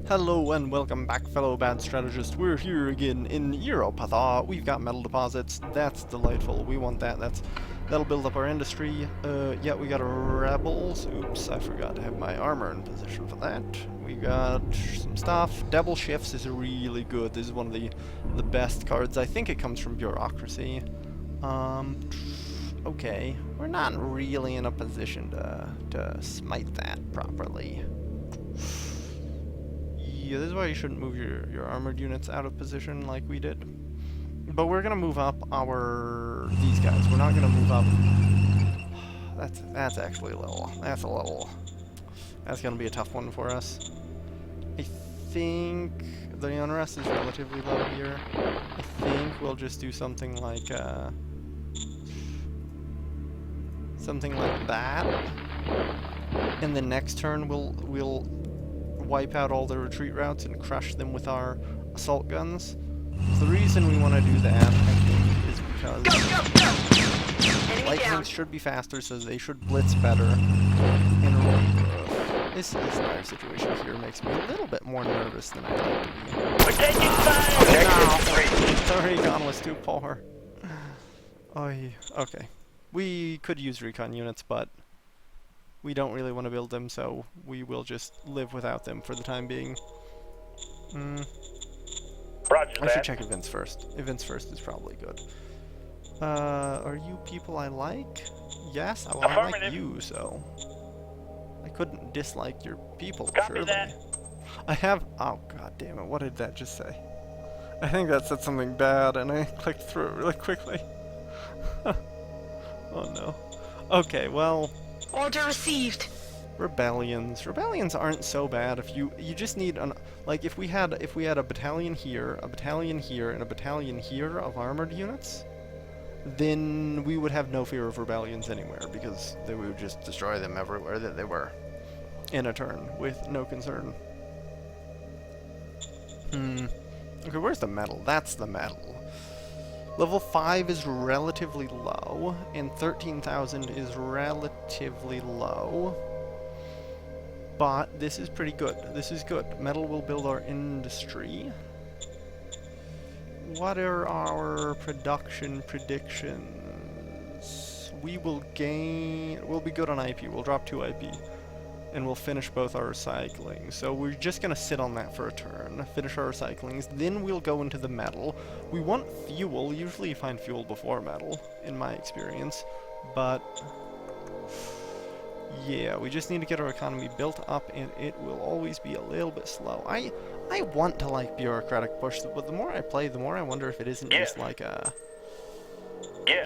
Hello and welcome back, fellow bad strategists. We're here again in Europatha. We've got metal deposits. That's delightful. We want that. That'll build up our industry. Yeah, we got rebels. Oops, I forgot to have my armor in position for that. We got some stuff. Double shifts is really good. This is one of the best cards. I think it comes from bureaucracy. Okay, we're not really in a position to smite that properly. Yeah, this is why you shouldn't move your armored units out of position like we did. But we're gonna move up these guys. We're not gonna move up. That's actually a little. That's gonna be a tough one for us. I think the unrest is relatively low here. I think we'll just do something like that. And the next turn we'll wipe out all the retreat routes and crush them with our assault guns. The reason we want to do that, I think, is because light tanks should be faster, so they should blitz better. And this entire situation here makes me a little bit more nervous than I'd like to be. The recon was too poor. Okay. We could use recon units, but we don't really want to build them, so we will just live without them for the time being. Roger I that. should check events first. Events first is probably good. Are you people I like? Yes, I like you, so I couldn't dislike your people, Copy surely. that. I have... Oh, god damn it, what did that just say? I think that said something bad, and I clicked through it really quickly. Oh no. Okay, well... Order received. Rebellions. Rebellions aren't so bad if you just need like if we had a battalion here, a battalion here, and a battalion here of armored units, then we would have no fear of rebellions anywhere because we would just destroy them everywhere that they were in a turn with no concern. Okay, where's the metal? That's the metal. Level 5 is relatively low, and 13,000 is relatively low. But this is pretty good. This is good. Metal will build our industry. What are our production predictions? We'll be good on IP. We'll drop 2 IP. And we'll finish both our recycling. So we're just gonna sit on that for a turn, finish our recyclings, then we'll go into the metal. We want fuel. Usually you find fuel before metal, in my experience. But yeah, we just need to get our economy built up, and it will always be a little bit slow. I want to like bureaucratic push, but the more I play, the more I wonder if it isn't just like a...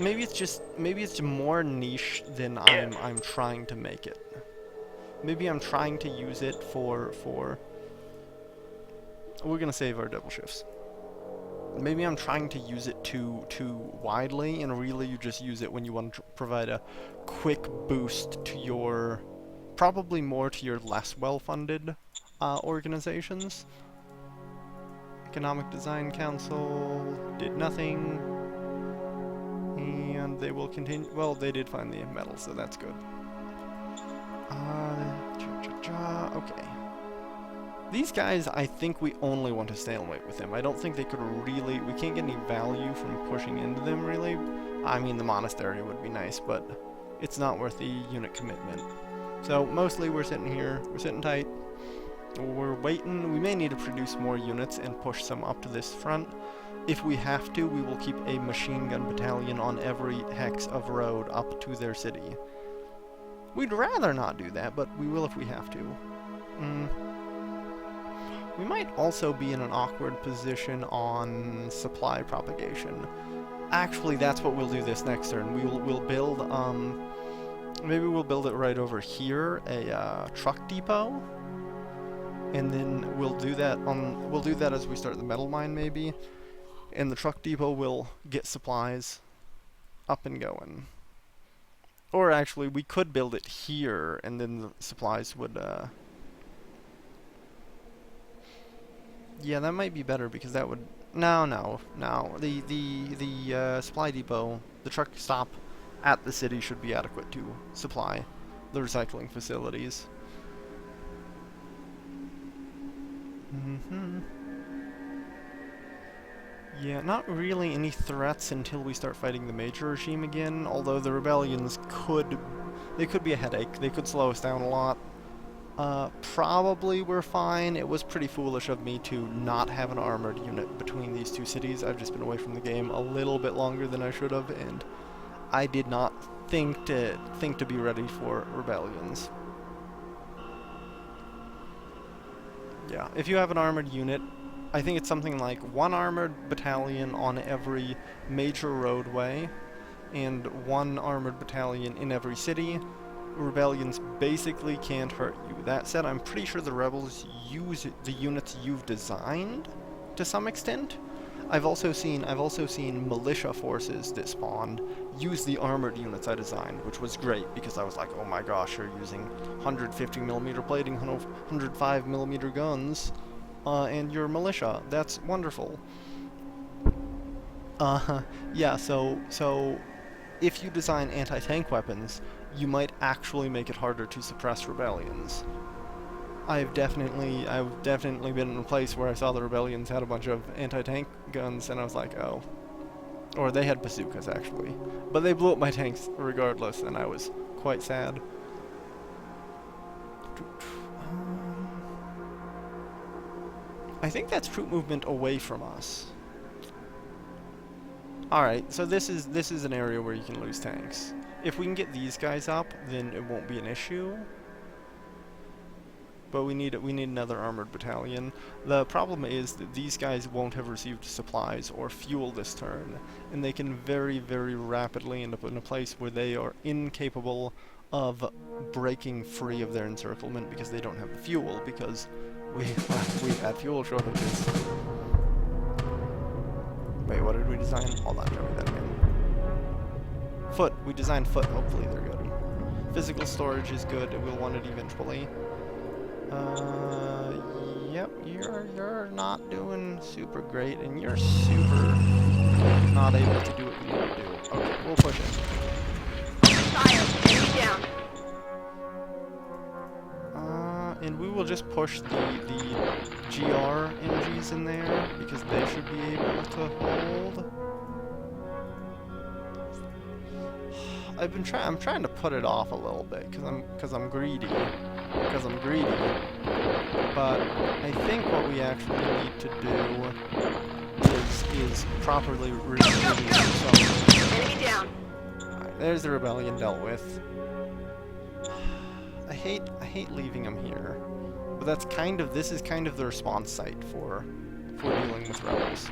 Maybe it's more niche than I'm trying to make it. Maybe I'm trying to use it for... We're gonna save our double shifts. Maybe I'm trying to use it too widely, and really you just use it when you want to provide a quick boost to your... Probably more to your less well-funded organizations. Economic Design Council did nothing. And they will continue... Well, they did find the metal, so that's good. Okay. These guys, I think we only want to stalemate with them. I don't think they could really... We can't get any value from pushing into them, really. I mean, the monastery would be nice, but it's not worth the unit commitment. So, mostly we're sitting here. We're sitting tight. We're waiting. We may need to produce more units and push some up to this front. If we have to, we will keep a machine gun battalion on every hex of road up to their city. We'd rather not do that, but we will if we have to. We might also be in an awkward position on supply propagation. Actually, that's what we'll do this next turn. We'll build, maybe we'll build it right over here, a truck depot. And then we'll do that as we start the metal mine, maybe. And the truck depot will get supplies up and going. Or actually, we could build it here, and then the supplies would, Yeah, that might be better, because that would... No. The supply depot, the truck stop at the city should be adequate to supply the recycling facilities. Yeah, not really any threats until we start fighting the major regime again, although the rebellions could be a headache. They could slow us down a lot. Probably we're fine. It was pretty foolish of me to not have an armored unit between these two cities. I've just been away from the game a little bit longer than I should have, and I did not think to be ready for rebellions. Yeah, if you have an armored unit, I think it's something like 1 armored battalion on every major roadway, and 1 armored battalion in every city. Rebellions basically can't hurt you. That said, I'm pretty sure the rebels use the units you've designed to some extent. I've also seen militia forces that spawned use the armored units I designed, which was great because I was like, oh my gosh, you're using 150mm plating, 105mm guns, and you're militia. That's wonderful. Yeah, so if you design anti-tank weapons, you might actually make it harder to suppress rebellions. I've definitely been in a place where I saw the rebellions had a bunch of anti-tank guns, and I was like, oh. Or they had bazookas, actually. But they blew up my tanks regardless, and I was quite sad. I think that's troop movement away from us. Alright, so this is an area where you can lose tanks. If we can get these guys up, then it won't be an issue. But we need another armored battalion. The problem is that these guys won't have received supplies or fuel this turn, and they can very, very rapidly end up in a place where they are incapable of breaking free of their encirclement because they don't have the fuel, because we've had fuel shortages. Wait, what did we design? Hold on, show me that again. Foot. We designed foot. Hopefully they're good. Physical storage is good. We'll want it eventually. Yep, you're not doing super great, and you're super not able to do what you need to do. Okay, we'll push it. Fire, enemy down. And we will just push the GR MGs in there, because they should be able to hold. I'm trying to put it off a little bit, because I'm greedy. But I think what we actually need to do is properly review some. Enemy down. Alright, there's the rebellion dealt with. I hate leaving them here, but this is kind of the response site for dealing with rebels.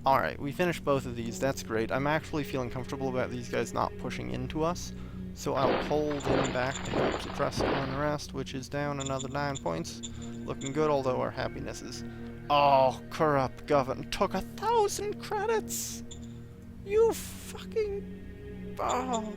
Alright, we finished both of these. That's great. I'm actually feeling comfortable about these guys not pushing into us. So I'll pull them back to help suppress unrest, which is down another 9 points. Looking good, although our happiness is... Oh, corrupt governor took 1,000 credits! You fucking... Oh.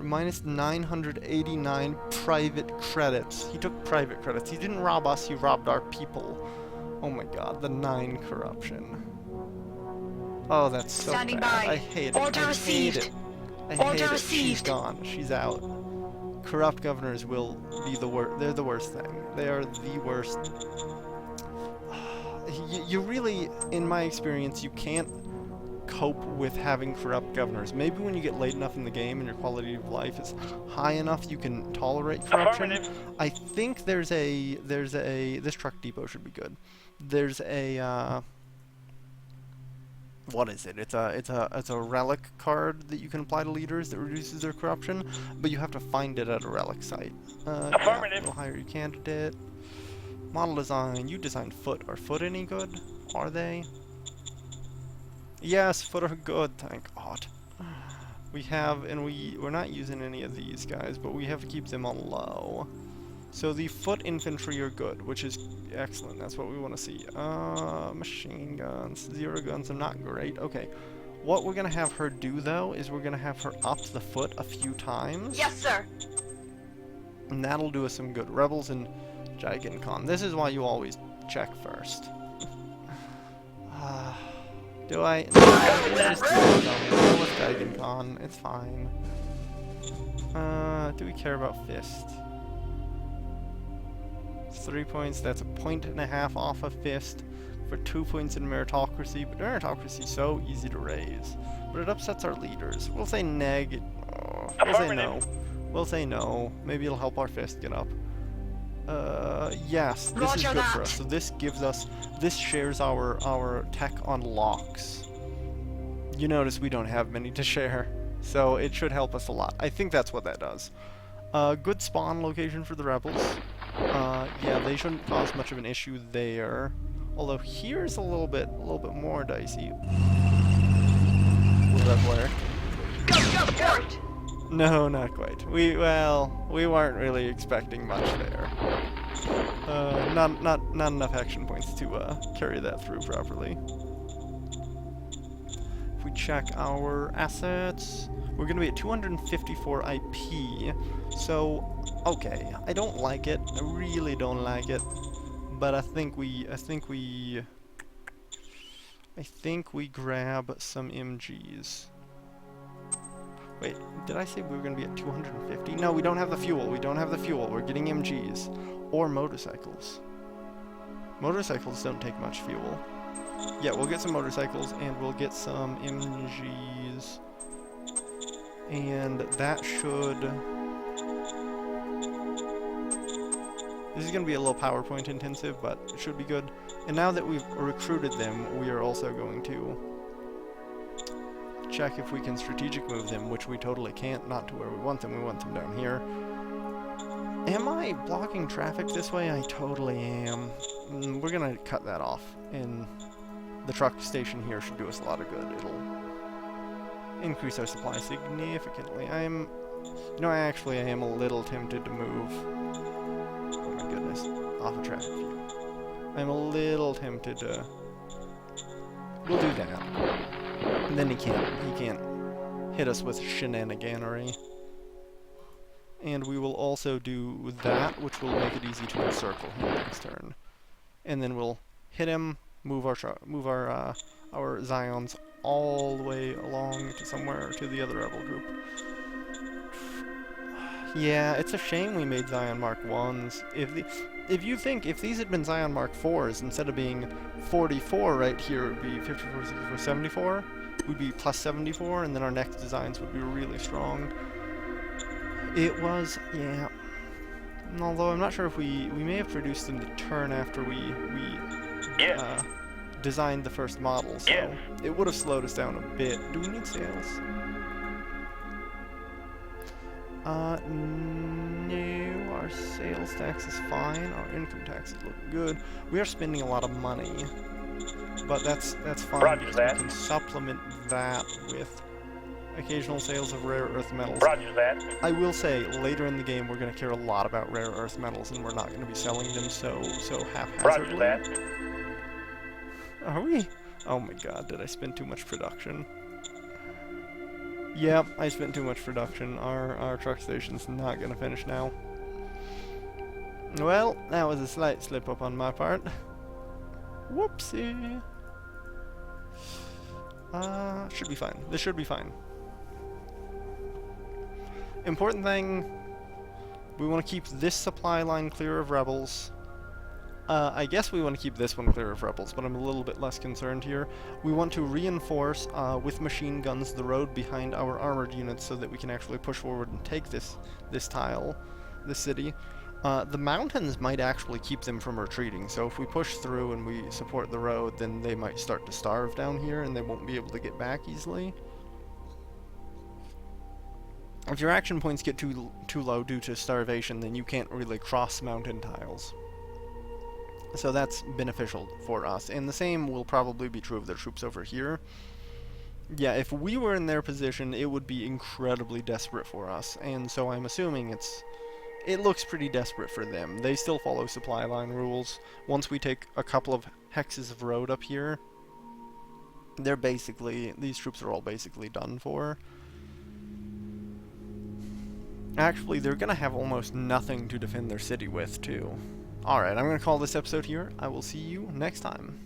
Minus 989 private credits. He took private credits. He didn't rob us, he robbed our people. Oh my god, the 9 corruption. Oh, that's so Standing bad. by. I hate it. Order I received. hate it. I Order hate it. received. She's gone. She's out. Corrupt governors will be the worst. They're the worst thing. They are the worst. You really, in my experience, you can't cope with having corrupt governors. Maybe when you get late enough in the game and your quality of life is high enough, you can tolerate corruption. I think this truck depot should be good. There's a what is it? It's a relic card that you can apply to leaders that reduces their corruption, but you have to find it at a relic site. Yeah, we'll hire your candidate. Model design. You designed foot. Are foot any good? Are they? Yes, foot are good. Thank God. We have, and we're not using any of these guys, but we have to keep them on low. So the foot infantry are good, which is excellent. That's what we want to see. Machine guns. 0 guns are not great. Okay. What we're going to have her do, though, is we're going to have her up the foot a few times. Yes, sir. And that'll do us some good. Rebels and Gigancon. This is why you always check first. Do I? No, just go with Gigancon. It's fine. Do we care about Fist? 3 points, that's a 1.5 off of Fist for 2 points in Meritocracy, but Meritocracy is so easy to raise. But it upsets our leaders. We'll say neg. We'll say no. We'll say no. Maybe it'll help our Fist get up. Yes, this is good for us. So this gives us, this shares our tech on locks. You notice we don't have many to share, so it should help us a lot. I think that's what that does. Good spawn location for the rebels. Yeah, they shouldn't cause much of an issue there. Although here's a little bit more dicey. Will that work? Go for it! No, not quite. We weren't really expecting much there. Not enough action points to carry that through properly. If we check our assets, we're gonna be at 254 IP. So, okay, I don't like it. I really don't like it. But I think we grab some MGs. Wait, did I say we were going to be at 250? No, we don't have the fuel. We don't have the fuel. We're getting MGs. Or motorcycles. Motorcycles don't take much fuel. Yeah, we'll get some motorcycles, and we'll get some MGs. And that should... This is going to be a little PowerPoint intensive, but it should be good. And now that we've recruited them, we are also going to check if we can strategic move them, which we totally can't, not to where we want them down here. Am I blocking traffic this way? I totally am. We're gonna cut that off, and the truck station here should do us a lot of good. It'll increase our supply significantly. I am a little tempted to move, oh my goodness, off a traffic view. I'm a little tempted to, we'll do that. And then he can't hit us with shenaniganery. And we will also do that, which will make it easy to encircle him next turn. And then we'll hit him, move our Zions all the way along to somewhere to the other rebel group. Yeah, it's a shame we made Zion Mark 1s. If these had been Zion Mark 4s, instead of being 44 right here, it would be 54, 64, 74. We'd be plus 74, and then our next designs would be really strong. It was, yeah. Although I'm not sure if we may have produced them the turn after we designed the first model, so it would have slowed us down a bit. Do we need sales? No, our sales tax is fine. Our income taxes look good. We are spending a lot of money, but that's fine. Roger that. We can supplement that with occasional sales of rare earth metals. Roger that. I will say, later in the game, we're going to care a lot about rare earth metals, and we're not going to be selling them so haphazardly. Roger that. Are we? Oh my god, did I spend too much production? Yep, I spent too much production. Our truck station's not going to finish now. Well, that was a slight slip up on my part. Whoopsie. Should be fine. This should be fine. Important thing, we want to keep this supply line clear of rebels. I guess we want to keep this one clear of rebels, but I'm a little bit less concerned here. We want to reinforce with machine guns the road behind our armored units so that we can actually push forward and take this city. The mountains might actually keep them from retreating, so if we push through and we support the road, then they might start to starve down here and they won't be able to get back easily. If your action points get too low due to starvation, then you can't really cross mountain tiles. So that's beneficial for us, and the same will probably be true of the troops over here. Yeah, if we were in their position, it would be incredibly desperate for us, and so I'm assuming it looks pretty desperate for them. They still follow supply line rules. Once we take a couple of hexes of road up here, these troops are all basically done for. Actually, they're gonna have almost nothing to defend their city with, too. Alright, I'm gonna call this episode here. I will see you next time.